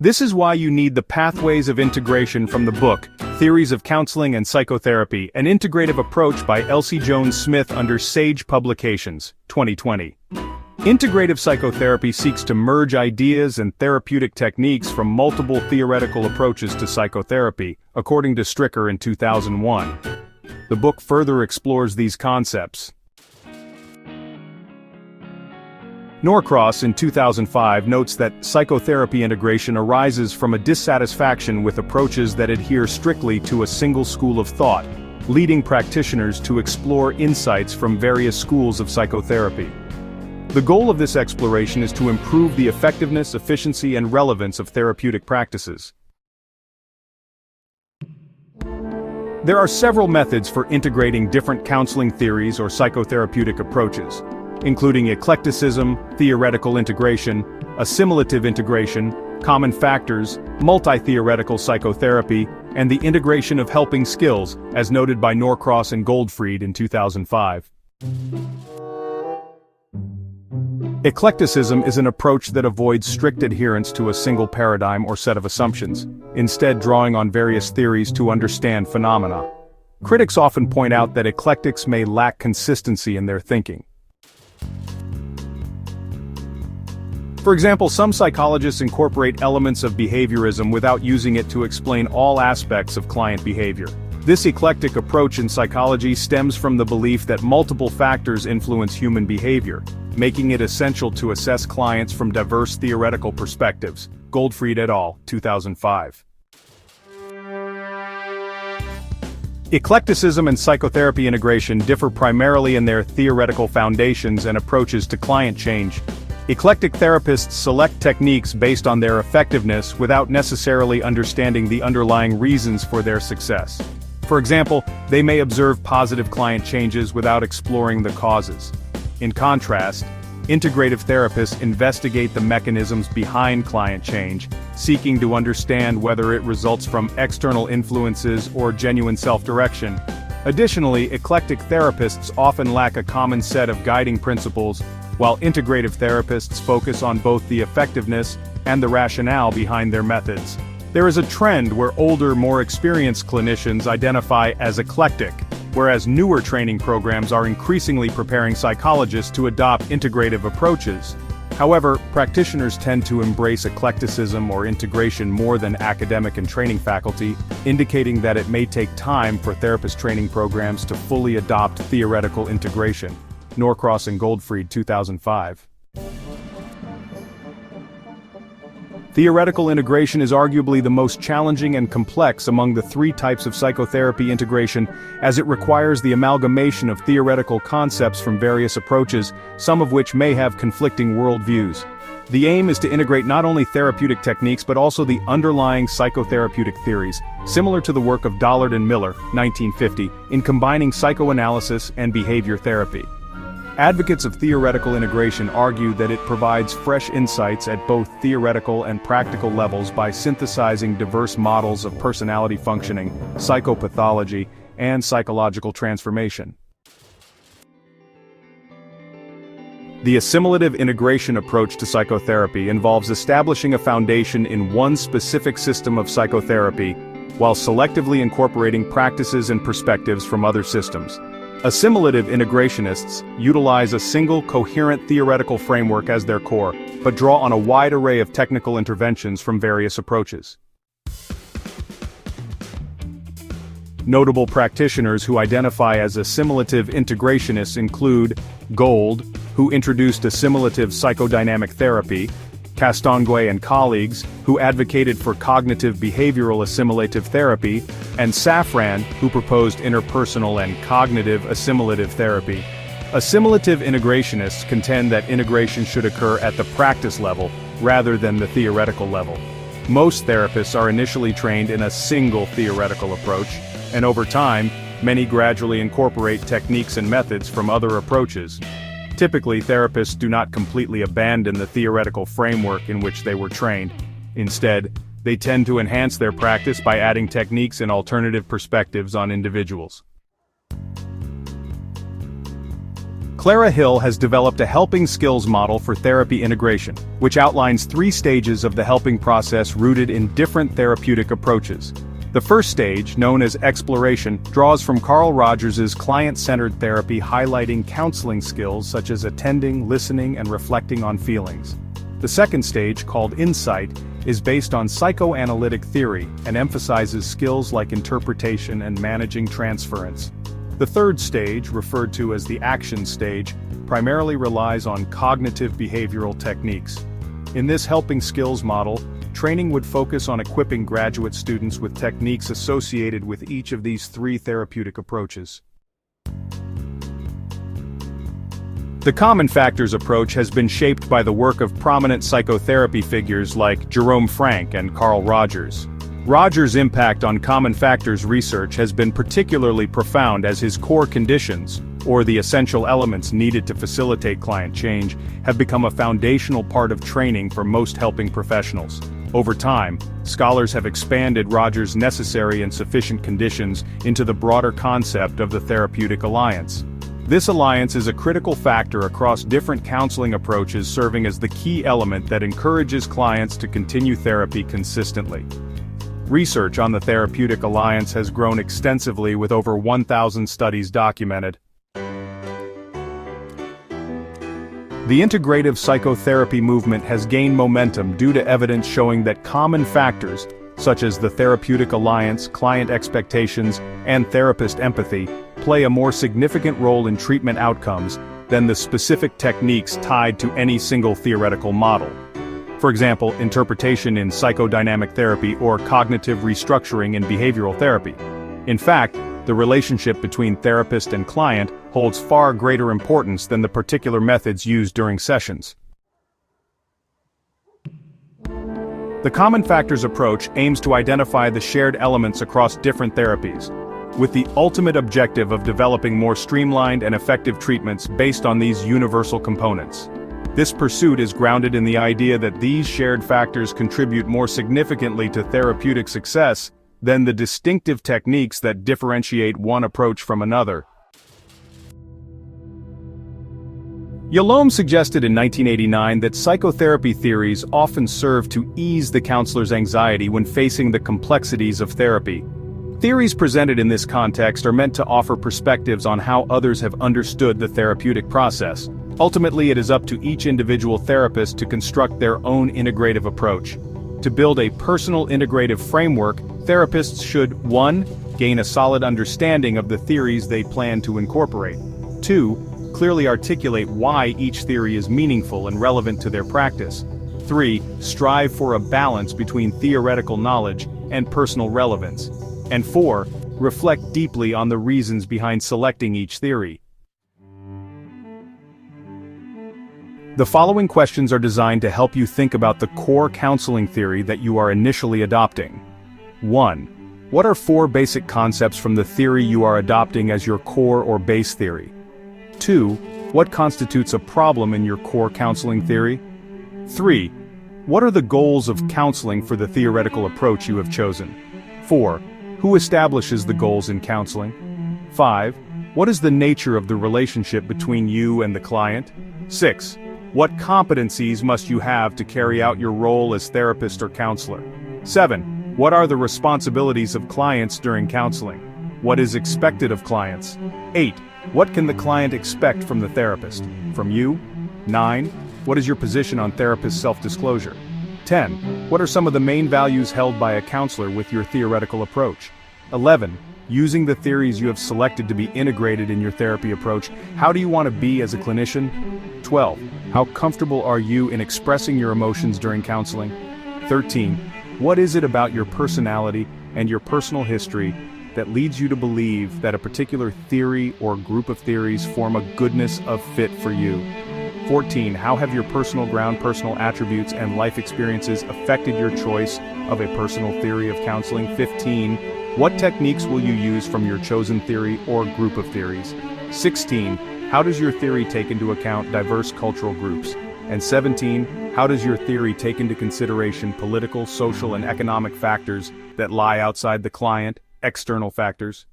This is why you need the pathways of integration from the book, Theories of Counseling and Psychotherapy, an Integrative Approach by Elsie Jones-Smith under Sage Publications, 2020. Integrative psychotherapy seeks to merge ideas and therapeutic techniques from multiple theoretical approaches to psychotherapy, according to Stricker in 2001. The book further explores these concepts. Norcross in 2005 notes that psychotherapy integration arises from a dissatisfaction with approaches that adhere strictly to a single school of thought, leading practitioners to explore insights from various schools of psychotherapy. The goal of this exploration is to improve the effectiveness, efficiency, and relevance of therapeutic practices. There are several methods for integrating different counseling theories or psychotherapeutic approaches, including eclecticism, theoretical integration, assimilative integration, common factors, multitheoretical psychotherapy, and the integration of helping skills, as noted by Norcross and Goldfried in 2005. Eclecticism is an approach that avoids strict adherence to a single paradigm or set of assumptions, instead drawing on various theories to understand phenomena. Critics often point out that eclectics may lack consistency in their thinking. For example, some psychologists incorporate elements of behaviorism without using it to explain all aspects of client behavior. This eclectic approach in psychology stems from the belief that multiple factors influence human behavior, making it essential to assess clients from diverse theoretical perspectives. Goldfried et al., 2005. Eclecticism and psychotherapy integration differ primarily in their theoretical foundations and approaches to client change. Eclectic therapists select techniques based on their effectiveness without necessarily understanding the underlying reasons for their success. For example, they may observe positive client changes without exploring the causes. In contrast, integrative therapists investigate the mechanisms behind client change, seeking to understand whether it results from external influences or genuine self-direction. Additionally, eclectic therapists often lack a common set of guiding principles, while integrative therapists focus on both the effectiveness and the rationale behind their methods. There is a trend where older, more experienced clinicians identify as eclectic, whereas newer training programs are increasingly preparing psychologists to adopt integrative approaches. However, practitioners tend to embrace eclecticism or integration more than academic and training faculty, indicating that it may take time for therapist training programs to fully adopt theoretical integration. Norcross and Goldfried, 2005. Theoretical integration is arguably the most challenging and complex among the three types of psychotherapy integration, as it requires the amalgamation of theoretical concepts from various approaches, some of which may have conflicting worldviews. The aim is to integrate not only therapeutic techniques but also the underlying psychotherapeutic theories, similar to the work of Dollard and Miller, 1950, in combining psychoanalysis and behavior therapy. Advocates of theoretical integration argue that it provides fresh insights at both theoretical and practical levels by synthesizing diverse models of personality functioning, psychopathology, and psychological transformation. The assimilative integration approach to psychotherapy involves establishing a foundation in one specific system of psychotherapy, while selectively incorporating practices and perspectives from other systems. Assimilative integrationists utilize a single coherent theoretical framework as their core, but draw on a wide array of technical interventions from various approaches. Notable practitioners who identify as assimilative integrationists include Gold, who introduced assimilative psychodynamic therapy, Castonguay and colleagues, who advocated for cognitive behavioral assimilative therapy, and Safran, who proposed interpersonal and cognitive assimilative therapy. Assimilative integrationists contend that integration should occur at the practice level, rather than the theoretical level. Most therapists are initially trained in a single theoretical approach, and over time, many gradually incorporate techniques and methods from other approaches. Typically, therapists do not completely abandon the theoretical framework in which they were trained. Instead, they tend to enhance their practice by adding techniques and alternative perspectives on individuals. Clara Hill has developed a helping skills model for therapy integration, which outlines 3 stages of the helping process rooted in different therapeutic approaches. The first stage, known as exploration, draws from Carl Rogers's client-centered therapy, highlighting counseling skills such as attending, listening, and reflecting on feelings. The second stage, called insight, is based on psychoanalytic theory and emphasizes skills like interpretation and managing transference. The third stage, referred to as the action stage, primarily relies on cognitive behavioral techniques. In this helping skills model, training would focus on equipping graduate students with techniques associated with each of these 3 therapeutic approaches. The common factors approach has been shaped by the work of prominent psychotherapy figures like Jerome Frank and Carl Rogers. Rogers' impact on common factors research has been particularly profound, as his core conditions, or the essential elements needed to facilitate client change, have become a foundational part of training for most helping professionals. Over time, scholars have expanded Rogers' necessary and sufficient conditions into the broader concept of the therapeutic alliance. This alliance is a critical factor across different counseling approaches, serving as the key element that encourages clients to continue therapy consistently. Research on the therapeutic alliance has grown extensively, with over 1,000 studies documented. The integrative psychotherapy movement has gained momentum due to evidence showing that common factors, such as the therapeutic alliance, client expectations, and therapist empathy, play a more significant role in treatment outcomes than the specific techniques tied to any single theoretical model. For example, interpretation in psychodynamic therapy or cognitive restructuring in behavioral therapy. In fact, the relationship between therapist and client holds far greater importance than the particular methods used during sessions. The common factors approach aims to identify the shared elements across different therapies, with the ultimate objective of developing more streamlined and effective treatments based on these universal components. This pursuit is grounded in the idea that these shared factors contribute more significantly to therapeutic success than the distinctive techniques that differentiate one approach from another. Yalom suggested in 1989 that psychotherapy theories often serve to ease the counselor's anxiety when facing the complexities of therapy. Theories presented in this context are meant to offer perspectives on how others have understood the therapeutic process. Ultimately, it is up to each individual therapist to construct their own integrative approach. To build a personal integrative framework, therapists should 1. Gain a solid understanding of the theories they plan to incorporate. 2. Clearly articulate why each theory is meaningful and relevant to their practice. 3. Strive for a balance between theoretical knowledge and personal relevance. And 4. Reflect deeply on the reasons behind selecting each theory. The following questions are designed to help you think about the core counseling theory that you are initially adopting. 1. What are 4 basic concepts from the theory you are adopting as your core or base theory? 2. What constitutes a problem in your core counseling theory? 3. What are the goals of counseling for the theoretical approach you have chosen? 4. Who establishes the goals in counseling? 5. What is the nature of the relationship between you and the client? 6. What competencies must you have to carry out your role as therapist or counselor? 7. What are the responsibilities of clients during counseling? What is expected of clients? 8. What can the client expect from the therapist? From you? 9. What is your position on therapist self-disclosure? 10. What are some of the main values held by a counselor with your theoretical approach? 11. Using the theories you have selected to be integrated in your therapy approach, how do you want to be as a clinician? 12. How comfortable are you in expressing your emotions during counseling? 13. What is it about your personality and your personal history that leads you to believe that a particular theory or group of theories form a goodness of fit for you? 14. How have your personal ground, personal attributes, and life experiences affected your choice of a personal theory of counseling? 15. What techniques will you use from your chosen theory or group of theories? 16. How does your theory take into account diverse cultural groups? And 17. How does your theory take into consideration political, social, and economic factors that lie outside the client, external factors?